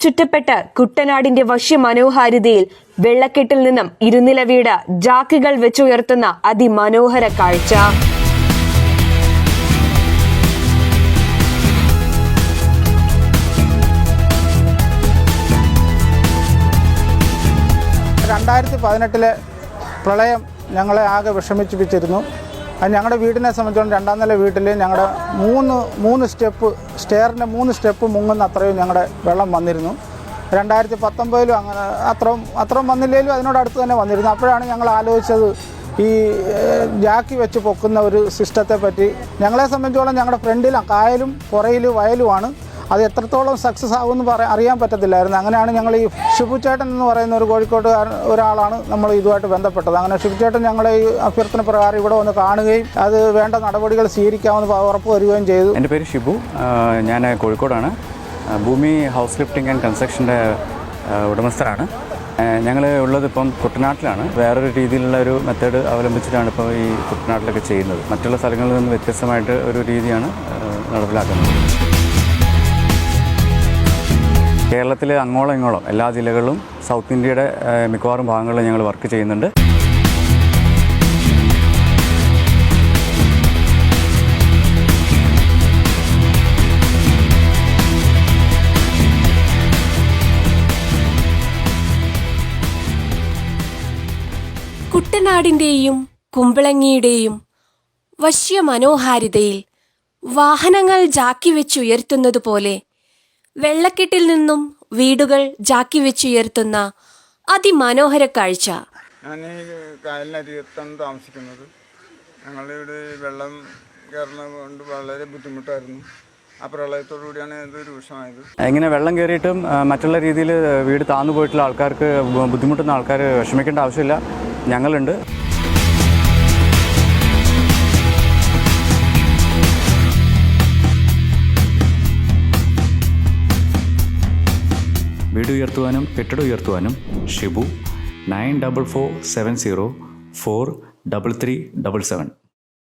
ചുറ്റപ്പെട്ട കുട്ടനാടിന്റെ വശ്യമനോഹാരിതയിൽ വെള്ളക്കെട്ടിൽ നിന്നും ഇരുനില വീട് ജാക്കുകൾ വെച്ചുയർത്തുന്ന അതിമനോഹര കാഴ്ച. പ്രളയം ഞങ്ങളെ ആകെ വിഷമിപ്പിച്ചിരുന്നു. അത് ഞങ്ങളുടെ വീടിനെ സംബന്ധിച്ചോളം രണ്ടാം നില വീട്ടിൽ ഞങ്ങളുടെ മൂന്ന് സ്റ്റെയറിൻ്റെ 3 സ്റ്റെപ്പ് മുങ്ങുന്ന അത്രയും ഞങ്ങളുടെ വെള്ളം വന്നിരുന്നു. 2019 അങ്ങനെ അത്രയും വന്നില്ലെങ്കിലും അതിനോടടുത്ത് തന്നെ വന്നിരുന്നു. അപ്പോഴാണ് ഞങ്ങൾ ആലോചിച്ചത് ഈ ജാക്കി വെച്ച് പൊക്കുന്ന ഒരു സിസ്റ്റത്തെ പറ്റി. ഞങ്ങളെ സംബന്ധിച്ചോളം ഞങ്ങളുടെ ഫ്രണ്ടിൽ കായലും പുറയിൽ വയലുമാണ്. അത് എത്രത്തോളം സക്സസ് ആകുമെന്ന് അറിയാൻ പറ്റത്തില്ലായിരുന്നു. അങ്ങനെയാണ് ഞങ്ങൾ ഈ ഷിബുചേട്ടൻ എന്ന് പറയുന്ന ഒരു കോഴിക്കോട് ഒരാളാണ് നമ്മൾ ഇതുമായിട്ട് ബന്ധപ്പെട്ടത്. അങ്ങനെ ഷിബുചേട്ടൻ ഞങ്ങളെ ഈ അഭ്യർത്ഥന പ്രകാരം ഇവിടെ വന്ന് കാണുകയും അത് വേണ്ട നടപടികൾ സ്വീകരിക്കാമെന്ന് ഉറപ്പ് വരികയും ചെയ്തു. എൻ്റെ പേര് ഷിബു, ഞാൻ കോഴിക്കോടാണ്. ഭൂമി ഹൗസ് ലിഫ്റ്റിംഗ് ആൻഡ് കൺസ്ട്രക്ഷൻ്റെ ഉടമസ്ഥരാണ്. ഞങ്ങൾ ഉള്ളത് ഇപ്പം കുട്ടനാട്ടിലാണ്. വേറൊരു രീതിയിലുള്ള ഒരു മെത്തേഡ് അവലംബിച്ചിട്ടാണ് ഇപ്പോൾ ഈ കുട്ടനാട്ടിലൊക്കെ ചെയ്യുന്നത്. മറ്റുള്ള സ്ഥലങ്ങളിൽ നിന്ന് വ്യത്യസ്തമായിട്ട് ഒരു രീതിയാണ് നടപ്പിലാക്കുന്നത്. കേരളത്തിലെ അങ്ങോളം ഇങ്ങോളം എല്ലാ ജില്ലകളിലും സൗത്ത് ഇന്ത്യയുടെ മിക്കവാറും ഭാഗങ്ങളിലും ഞങ്ങൾ വർക്ക് ചെയ്യുന്നുണ്ട്. കുട്ടനാടിൻ്റെയും കുമ്പളങ്ങിയുടെയും വശ്യമനോഹാരിതയിൽ വാഹനങ്ങൾ ജാക്കി വെച്ചുയർത്തുന്നതുപോലെ വെള്ളക്കെട്ടിൽ നിന്നും വീടുകൾ ജാക്കി വെച്ചുയർത്തുന്ന അതിമനോഹര കാഴ്ച. ഞാൻ ഈ കായലിനരികത്താണ് താമസിക്കുന്നത്. ഞങ്ങളിവിടെ വെള്ളം കയറുന്നത് കൊണ്ട് വളരെ ബുദ്ധിമുട്ടായിരുന്നു. ആ പ്രളയത്തോടുകൂടിയാണ് ഇത് രൂക്ഷമായത്. ഇങ്ങനെ വെള്ളം കയറിയിട്ടും മറ്റുള്ള രീതിയിൽ വീട് താന്നു പോയിട്ടുള്ള ആൾക്കാർക്ക്, ബുദ്ധിമുട്ടുന്ന ആൾക്കാർ വിഷമിക്കേണ്ട ആവശ്യമില്ല. ഞങ്ങളുണ്ട്. വീട് ഉയർത്തുവാനും കെട്ടിടം ഉയർത്തുവാനും ഷിബു 9447043377.